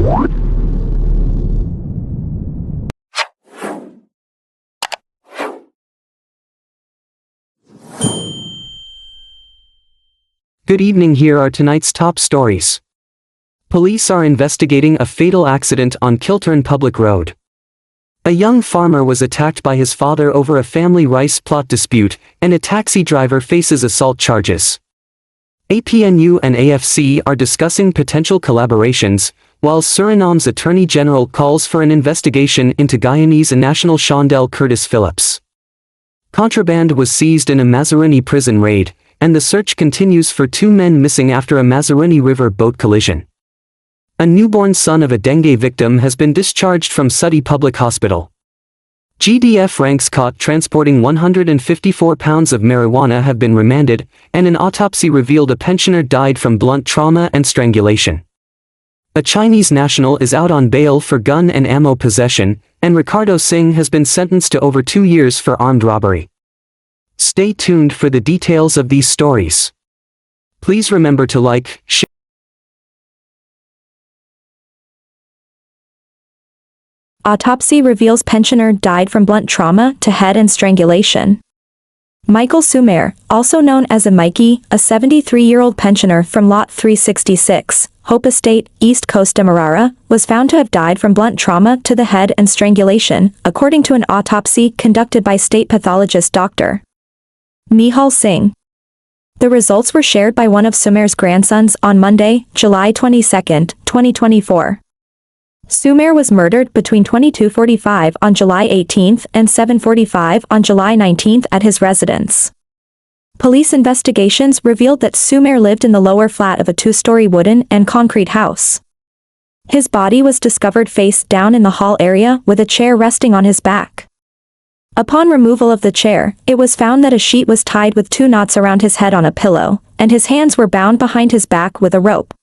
Good evening, here are tonight's top stories. Police are investigating a fatal accident on Kilturn Public Road. A young farmer was attacked by his father over a family rice plot dispute, and a taxi driver faces assault charges. APNU and AFC are discussing potential collaborations, while Suriname's Attorney General calls for an investigation into Guyanese national Shondell Curtis Phillips. Contraband was seized in a Mazaruni prison raid, and the search continues for 2 men missing after a Mazaruni River boat collision. A newborn son of a dengue victim has been discharged from Sudhi Public Hospital. GDF ranks caught transporting 154 pounds of marijuana have been remanded, and an autopsy revealed a pensioner died from blunt trauma and strangulation. A Chinese national is out on bail for gun and ammo possession, and Ricardo Singh has been sentenced to over 2 years for armed robbery. Stay tuned for the details of these stories. Please remember to like, share. Autopsy reveals pensioner died from blunt trauma to head and strangulation. Michael Sumer, also known as a Mikey, a 73-year-old pensioner from Lot 366, Hope Estate, East Coast Demerara, was found to have died from blunt trauma to the head and strangulation, according to an autopsy conducted by state pathologist Dr. Nihal Singh. The results were shared by one of Sumer's grandsons on Monday, July 22, 2024. Sumer was murdered between 22:45 on July 18 and 7:45 on July 19 at his residence. Police investigations revealed that Sumer lived in the lower flat of a 2-story wooden and concrete house. His body was discovered face down in the hall area with a chair resting on his back. Upon removal of the chair, it was found that a sheet was tied with 2 knots around his head on a pillow, and his hands were bound behind his back with a rope.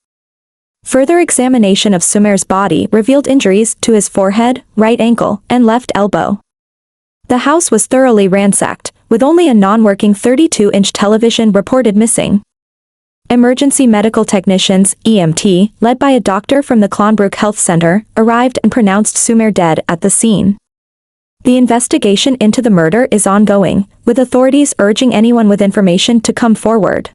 Further examination of Sumer's body revealed injuries to his forehead, right ankle, and left elbow. The house was thoroughly ransacked, with only a non-working 32-inch television reported missing. Emergency medical technicians, EMT, led by a doctor from the Clonbrook Health Center, arrived and pronounced Sumer dead at the scene. The investigation into the murder is ongoing, with authorities urging anyone with information to come forward.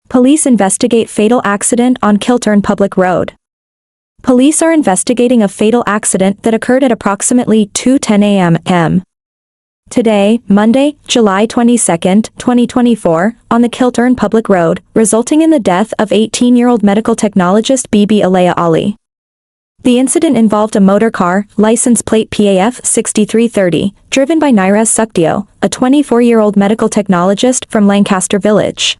Police investigate fatal accident on Kilturn Public Road. Police are investigating a fatal accident that occurred at approximately 2:10 a.m. today, Monday, July 22, 2024, on the Kilturn Public Road, resulting in the death of 18-year-old medical technologist Bibi Alaya Ali. The incident involved a motor car, license plate PAF 6330, driven by Nirez Sukdeo, a 24-year-old medical technologist from Lancaster Village.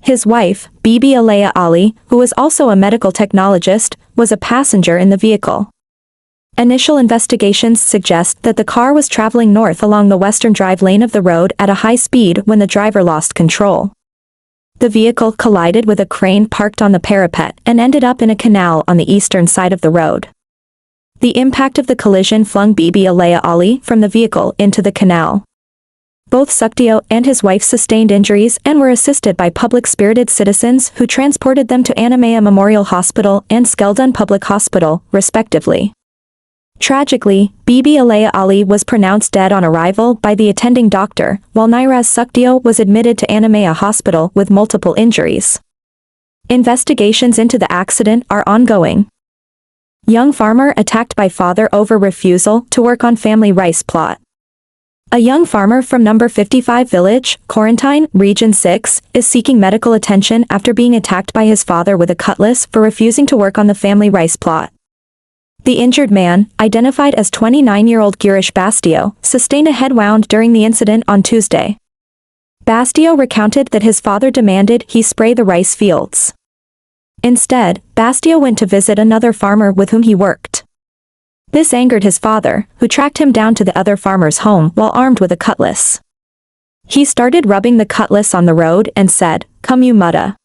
His wife, Bibi Alaya Ali, who was also a medical technologist, was a passenger in the vehicle. Initial investigations suggest that the car was traveling north along the western drive lane of the road at a high speed when the driver lost control. The vehicle collided with a crane parked on the parapet and ended up in a canal on the eastern side of the road. The impact of the collision flung Bibi Alaya Ali from the vehicle into the canal. Both Sukdeo and his wife sustained injuries and were assisted by public-spirited citizens who transported them to Annamaya Memorial Hospital and Skeldon Public Hospital, respectively. Tragically, Bibi Alaya Ali was pronounced dead on arrival by the attending doctor, while Nirez Sukdeo was admitted to Annamaya Hospital with multiple injuries. Investigations into the accident are ongoing. Young farmer attacked by father over refusal to work on family rice plot. A young farmer from number 55 village, Quarantine, Region 6, is seeking medical attention after being attacked by his father with a cutlass for refusing to work on the family rice plot. The injured man, identified as 29-year-old Girish Bastio, sustained a head wound during the incident on Tuesday. Bastio recounted that his father demanded he spray the rice fields. Instead, Bastio went to visit another farmer with whom he worked. This angered his father, who tracked him down to the other farmer's home while armed with a cutlass. He started rubbing the cutlass on the road and said, "Come you mutta.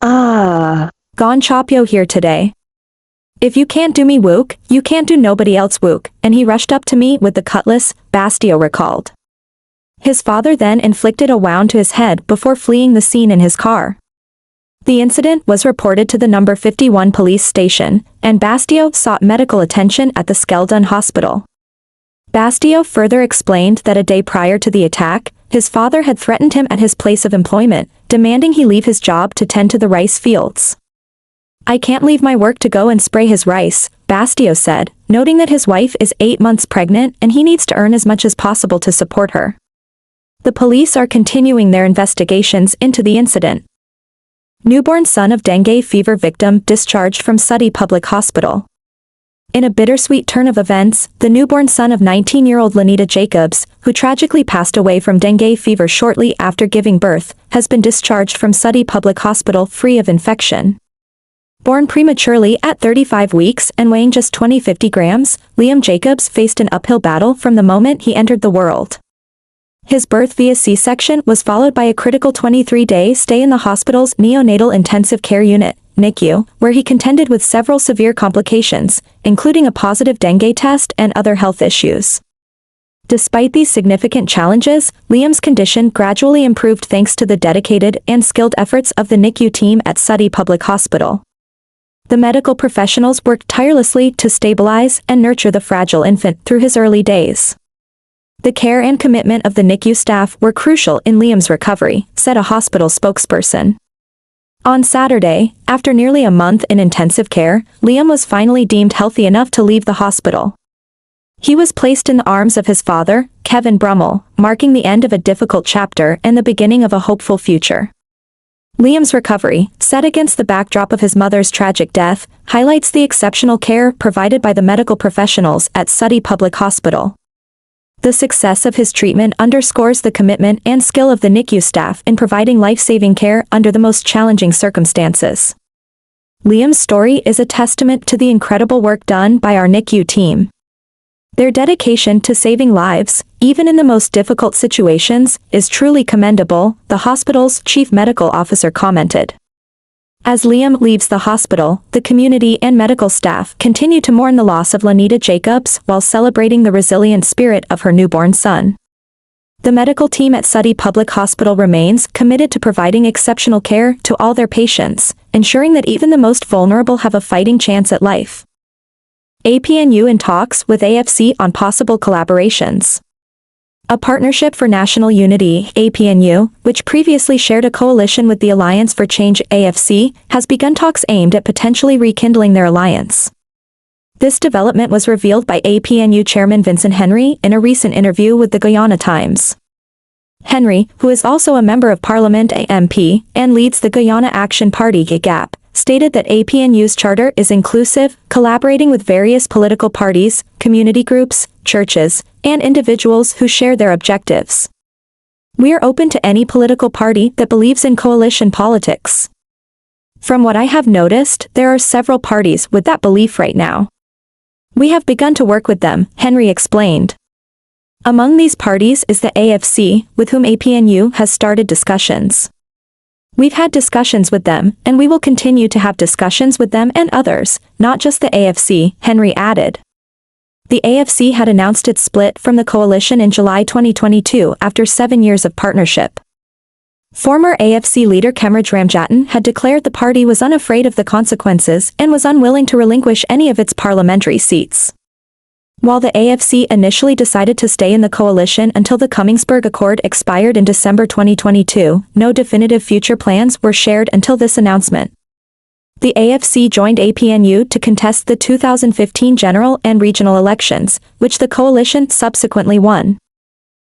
Gon chop yo here today. If you can't do me wook, you can't do nobody else wook," and he rushed up to me with the cutlass, Bastio recalled. His father then inflicted a wound to his head before fleeing the scene in his car. The incident was reported to the number 51 police station, and Bastio sought medical attention at the Skeldon hospital. Bastio further explained that a day prior to the attack, his father had threatened him at his place of employment, demanding he leave his job to tend to the rice fields. "I can't leave my work to go and spray his rice," Bastio said, noting that his wife is 8 months pregnant and he needs to earn as much as possible to support her. The police are continuing their investigations into the incident. Newborn son of dengue fever victim discharged from Suddy Public Hospital. In a bittersweet turn of events, the newborn son of 19-year-old Lanita Jacobs, who tragically passed away from dengue fever shortly after giving birth, has been discharged from Suddy Public Hospital free of infection. Born prematurely at 35 weeks and weighing just 20-50 grams, Liam Jacobs faced an uphill battle from the moment he entered the world. His birth via C-section was followed by a critical 23-day stay in the hospital's neonatal intensive care unit, NICU, where he contended with several severe complications, including a positive dengue test and other health issues. Despite these significant challenges, Liam's condition gradually improved thanks to the dedicated and skilled efforts of the NICU team at Suddy Public Hospital. The medical professionals worked tirelessly to stabilize and nurture the fragile infant through his early days. "The care and commitment of the NICU staff were crucial in Liam's recovery," said a hospital spokesperson. On Saturday, after nearly a month in intensive care, Liam was finally deemed healthy enough to leave the hospital. He was placed in the arms of his father, Kevin Brummel, marking the end of a difficult chapter and the beginning of a hopeful future. Liam's recovery, set against the backdrop of his mother's tragic death, highlights the exceptional care provided by the medical professionals at Suddy Public Hospital. The success of his treatment underscores the commitment and skill of the NICU staff in providing life-saving care under the most challenging circumstances. Liam's story is a testament to the incredible work done by our NICU team. Their dedication to saving lives, even in the most difficult situations, is truly commendable, the hospital's chief medical officer commented. As Liam leaves the hospital, the community and medical staff continue to mourn the loss of Lanita Jacobs while celebrating the resilient spirit of her newborn son. The medical team at Suddy Public Hospital remains committed to providing exceptional care to all their patients, ensuring that even the most vulnerable have a fighting chance at life. APNU in talks with AFC on possible collaborations. A Partnership for National Unity, APNU, which previously shared a coalition with the Alliance for Change, AFC, has begun talks aimed at potentially rekindling their alliance. This development was revealed by APNU Chairman Vincent Henry in a recent interview with the Guyana Times. Henry, who is also a Member of Parliament (MP) and leads the Guyana Action Party (GAP), stated that APNU's charter is inclusive, collaborating with various political parties, community groups, churches, and individuals who share their objectives. "We are open to any political party that believes in coalition politics. From what I have noticed, there are several parties with that belief right now. We have begun to work with them," Henry explained. Among these parties is the AFC, with whom APNU has started discussions. "We've had discussions with them, and we will continue to have discussions with them and others, not just the AFC," Henry added. The AFC had announced its split from the coalition in July 2022 after 7 years of partnership. Former AFC leader Kemraj Ramjatan had declared the party was unafraid of the consequences and was unwilling to relinquish any of its parliamentary seats. While the AFC initially decided to stay in the coalition until the Cummingsburg Accord expired in December 2022, no definitive future plans were shared until this announcement. The AFC joined APNU to contest the 2015 general and regional elections, which the coalition subsequently won.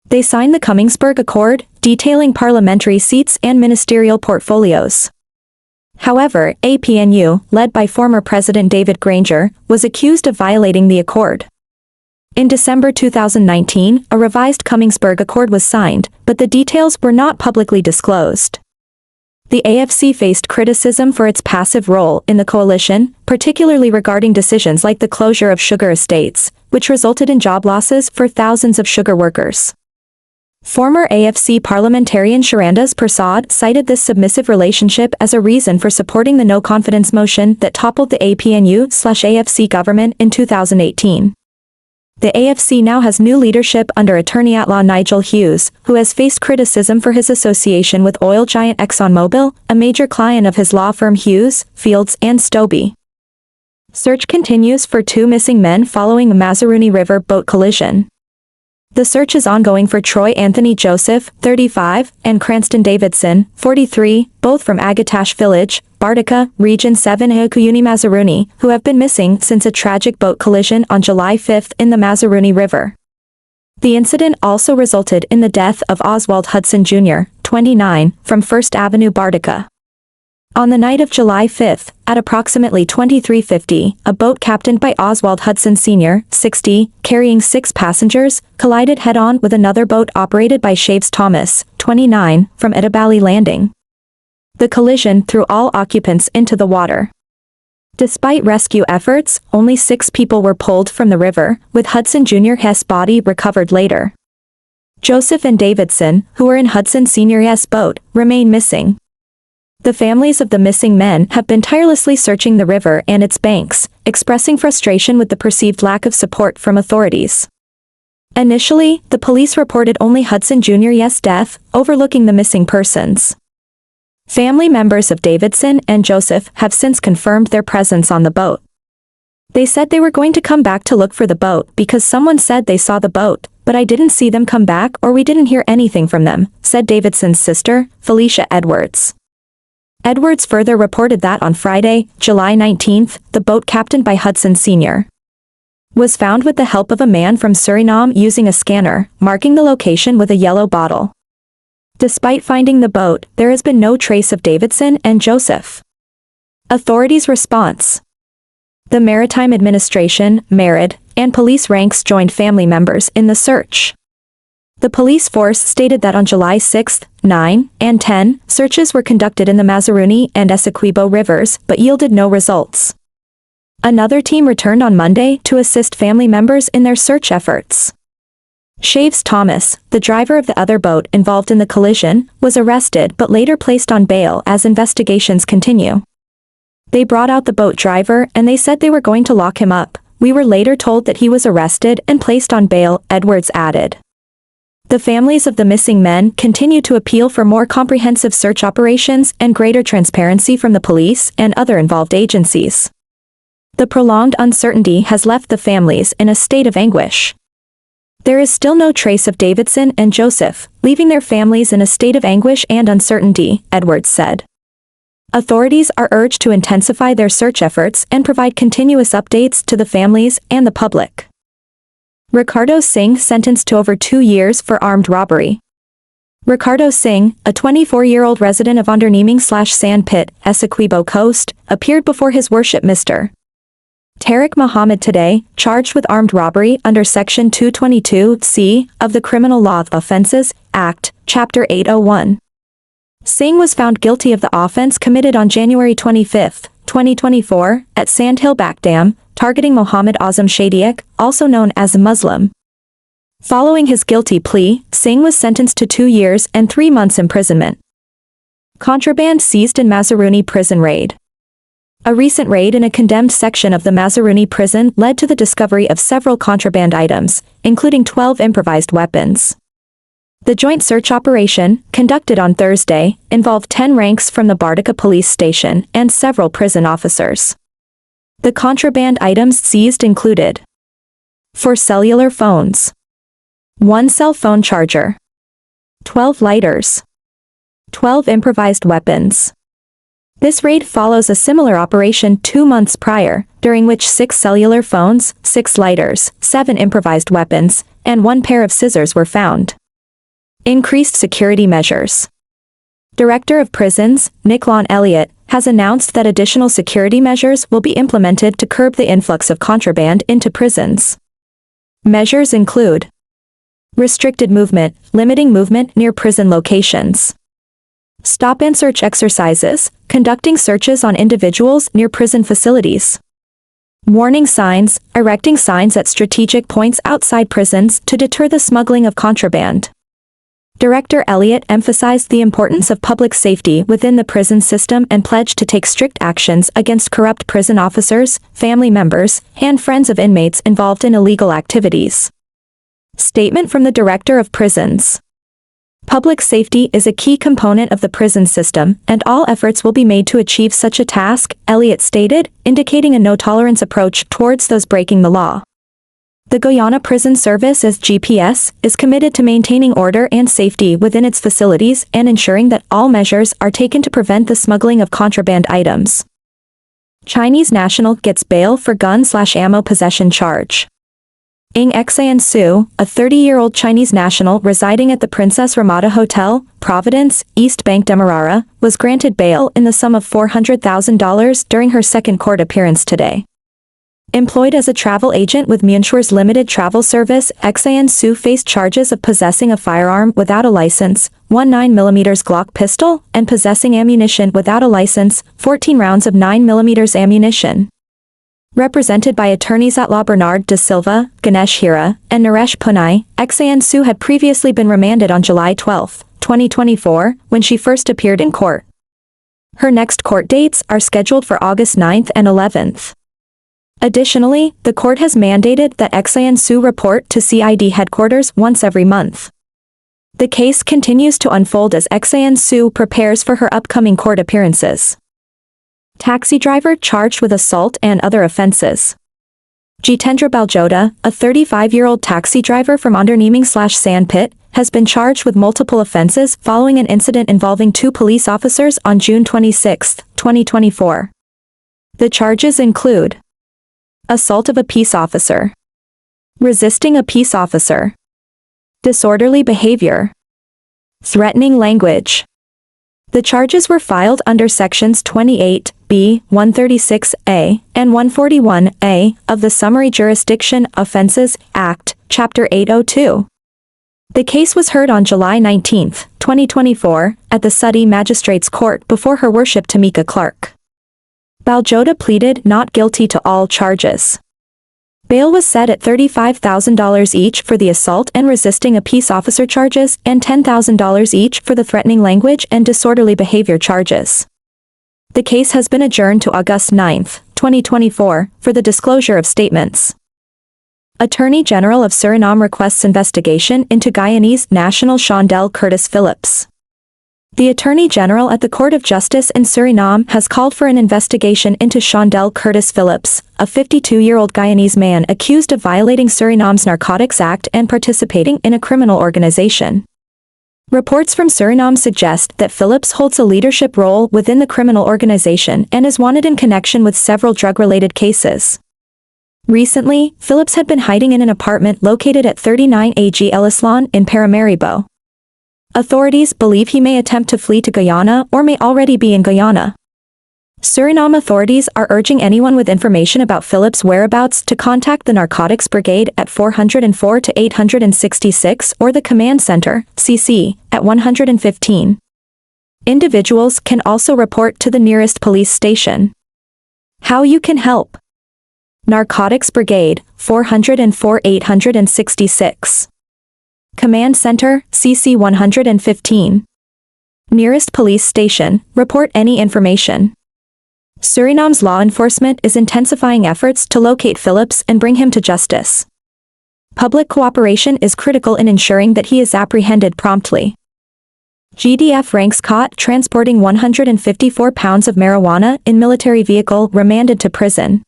They signed the Cummingsburg Accord, detailing parliamentary seats and ministerial portfolios. However, APNU, led by former President David Granger, was accused of violating the accord. In December 2019, a revised Cummingsburg Accord was signed, but the details were not publicly disclosed. The AFC faced criticism for its passive role in the coalition, particularly regarding decisions like the closure of sugar estates, which resulted in job losses for thousands of sugar workers. Former AFC parliamentarian Sharandas Prasad cited this submissive relationship as a reason for supporting the no-confidence motion that toppled the APNU/AFC government in 2018. The AFC now has new leadership under Attorney-at-Law Nigel Hughes, who has faced criticism for his association with oil giant ExxonMobil, a major client of his law firm Hughes, Fields and Stobbe. Search continues for 2 missing men following a Mazaruni River boat collision. The search is ongoing for Troy Anthony Joseph, 35, and Cranston Davidson, 43, both from Agatash Village, Bartica, Region 7 Eukuyuni Mazaruni, who have been missing since a tragic boat collision on July 5 in the Mazaruni River. The incident also resulted in the death of Oswald Hudson Jr., 29, from First Avenue Bartica. On the night of July 5, at approximately 23:50, a boat captained by Oswald Hudson Sr., 60, carrying 6 passengers, collided head-on with another boat operated by Shaves Thomas, 29, from Edabali Landing. The collision threw all occupants into the water. Despite rescue efforts, only 6 people were pulled from the river, with Hudson Jr.'s body recovered later. Joseph and Davidson, who were in Hudson Sr.'s boat, remain missing. The families of the missing men have been tirelessly searching the river and its banks, expressing frustration with the perceived lack of support from authorities. Initially, the police reported only Hudson Jr.'s death, overlooking the missing persons. Family members of Davidson and Joseph have since confirmed their presence on the boat. They said they were going to come back to look for the boat because someone said they saw the boat, but I didn't see them come back or we didn't hear anything from them, said Davidson's sister, Felicia Edwards. Edwards further reported that on Friday, July 19, the boat captained by Hudson Sr. was found with the help of a man from Suriname using a scanner, marking the location with a yellow bottle. Despite finding the boat, there has been no trace of Davidson and Joseph. Authorities' response. The Maritime Administration, MARID, and police ranks joined family members in the search. The police force stated that on July 6, 9, and 10, searches were conducted in the Mazaruni and Essequibo rivers but yielded no results. Another team returned on Monday to assist family members in their search efforts. Shaves Thomas, the driver of the other boat involved in the collision, was arrested but later placed on bail as investigations continue. They brought out the boat driver and they said they were going to lock him up. We were later told that he was arrested and placed on bail, Edwards added. The families of the missing men continue to appeal for more comprehensive search operations and greater transparency from the police and other involved agencies. The prolonged uncertainty has left the families in a state of anguish. There is still no trace of Davidson and Joseph, leaving their families in a state of anguish and uncertainty, Edwards said. Authorities are urged to intensify their search efforts and provide continuous updates to the families and the public. Ricardo Singh sentenced to over 2 years for armed robbery. Ricardo Singh, a 24-year-old resident of Onderneming/Sandpit, Essequibo Coast, appeared before His Worship Mr. Tariq Muhammad today, charged with armed robbery under Section 222(c) of the Criminal Law Offences Act, Chapter 801. Singh was found guilty of the offense committed on January 25, 2024, at Sandhill Back Dam, targeting Mohammed Azam Shadiak, also known as a Muslim. Following his guilty plea, Singh was sentenced to 2 years and 3 months imprisonment. Contraband seized in Mazaruni prison raid. A recent raid in a condemned section of the Mazaruni prison led to the discovery of several contraband items, including 12 improvised weapons. The joint search operation, conducted on Thursday, involved 10 ranks from the Bartica police station and several prison officers. The contraband items seized included 4 cellular phones, 1 cell phone charger, 12 lighters, 12 improvised weapons. This raid follows a similar operation 2 months prior, during which 6 cellular phones, 6 lighters, 7 improvised weapons, and 1 pair of scissors were found. Increased security measures. Director of Prisons, Nick Elliott, has announced that additional security measures will be implemented to curb the influx of contraband into prisons. Measures include restricted movement, limiting movement near prison locations. Stop and search exercises, conducting searches on individuals near prison facilities. Warning signs, erecting signs at strategic points outside prisons to deter the smuggling of contraband. Director Elliott emphasized the importance of public safety within the prison system and pledged to take strict actions against corrupt prison officers, family members, and friends of inmates involved in illegal activities. Statement from the Director of Prisons. Public safety is a key component of the prison system, and all efforts will be made to achieve such a task, Elliott stated, indicating a no-tolerance approach towards those breaking the law. The Guyana Prison Service as GPS is committed to maintaining order and safety within its facilities and ensuring that all measures are taken to prevent the smuggling of contraband items. Chinese national gets bail for gun/ammo possession charge. Ng Xian Su, a 30-year-old Chinese national residing at the Princess Ramada Hotel, Providence, East Bank Demerara, was granted bail in the sum of $400,000 during her second court appearance today. Employed as a travel agent with Munshure's limited travel service, Xian Su faced charges of possessing a firearm without a license, 9mm Glock pistol, and possessing ammunition without a license, 14 rounds of 9mm ammunition. Represented by attorneys at law Bernard De Silva, Ganesh Hira, and Naresh Punai, Xian Su had previously been remanded on July 12, 2024, when she first appeared in court. Her next court dates are scheduled for August 9th and 11th. Additionally, the court has mandated that Xian Su report to CID headquarters once every month. The case continues to unfold as Xian Su prepares for her upcoming court appearances. Taxi driver charged with assault and other offenses. Jitendra Baljota, a 35-year-old taxi driver from Underneming/Sandpit, has been charged with multiple offenses following an incident involving two police officers on June 26, 2024. The charges include assault of a peace officer, resisting a peace officer, disorderly behavior, threatening language. The charges were filed under Sections 28B, 136A, and 141A of the Summary Jurisdiction Offenses Act, Chapter 802. The case was heard on July 19, 2024, at the Sudhi Magistrates Court before Her Worship Tamika Clark. Baljota pleaded not guilty to all charges. Bail was set at $35,000 each for the assault and resisting a peace officer charges and $10,000 each for the threatening language and disorderly behavior charges. The case has been adjourned to August 9, 2024, for the disclosure of statements. Attorney General of Suriname requests investigation into Guyanese national Shondell Curtis Phillips. The Attorney General at the Court of Justice in Suriname has called for an investigation into Shondell Curtis Phillips, a 52-year-old Guyanese man accused of violating Suriname's Narcotics Act and participating in a criminal organization. Reports from Suriname suggest that Phillips holds a leadership role within the criminal organization and is wanted in connection with several drug-related cases. Recently, Phillips had been hiding in an apartment located at 39 AG Ellislan in Paramaribo. Authorities believe he may attempt to flee to Guyana or may already be in Guyana. Suriname authorities are urging anyone with information about Phillips' whereabouts to contact the Narcotics Brigade at 404-866 or the Command Center, CC, at 115. Individuals can also report to the nearest police station. How you can help. Narcotics Brigade, 404-866. Command Center, CC 115. Nearest police station, report any information. Suriname's law enforcement is intensifying efforts to locate Phillips and bring him to justice. Public cooperation is critical in ensuring that he is apprehended promptly. GDF ranks caught transporting 154 pounds of marijuana in military vehicle remanded to prison.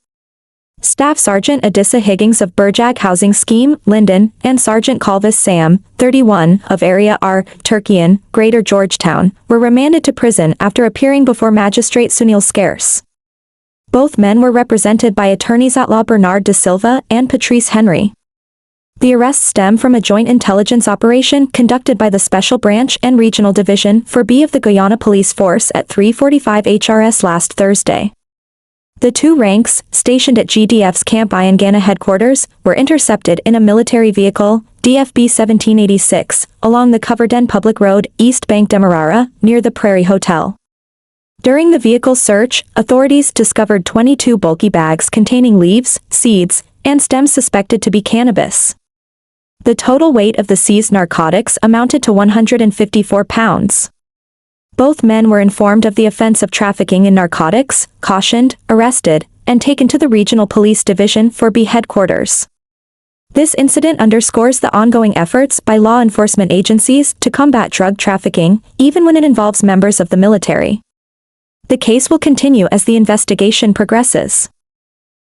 Staff Sergeant Adissa Higgins of Burjag Housing Scheme, Linden, and Sergeant Calvis Sam, 31, of Area R, Turkian, Greater Georgetown, were remanded to prison after appearing before Magistrate Sunil Scarce. Both men were represented by attorneys at law Bernard De Silva and Patrice Henry. The arrests stem from a joint intelligence operation conducted by the Special Branch and Regional Division 4B of the Guyana Police Force at 3:45 HRS last Thursday. The two ranks, stationed at GDF's Camp Guyana headquarters, were intercepted in a military vehicle, DFB 1786, along the Coverden Public Road, East Bank Demerara, near the Prairie Hotel. During the vehicle search, authorities discovered 22 bulky bags containing leaves, seeds, and stems suspected to be cannabis. The total weight of the seized narcotics amounted to 154 pounds. Both men were informed of the offense of trafficking in narcotics, cautioned, arrested, and taken to the Regional Police Division for B headquarters. This incident underscores the ongoing efforts by law enforcement agencies to combat drug trafficking, even when it involves members of the military. The case will continue as the investigation progresses.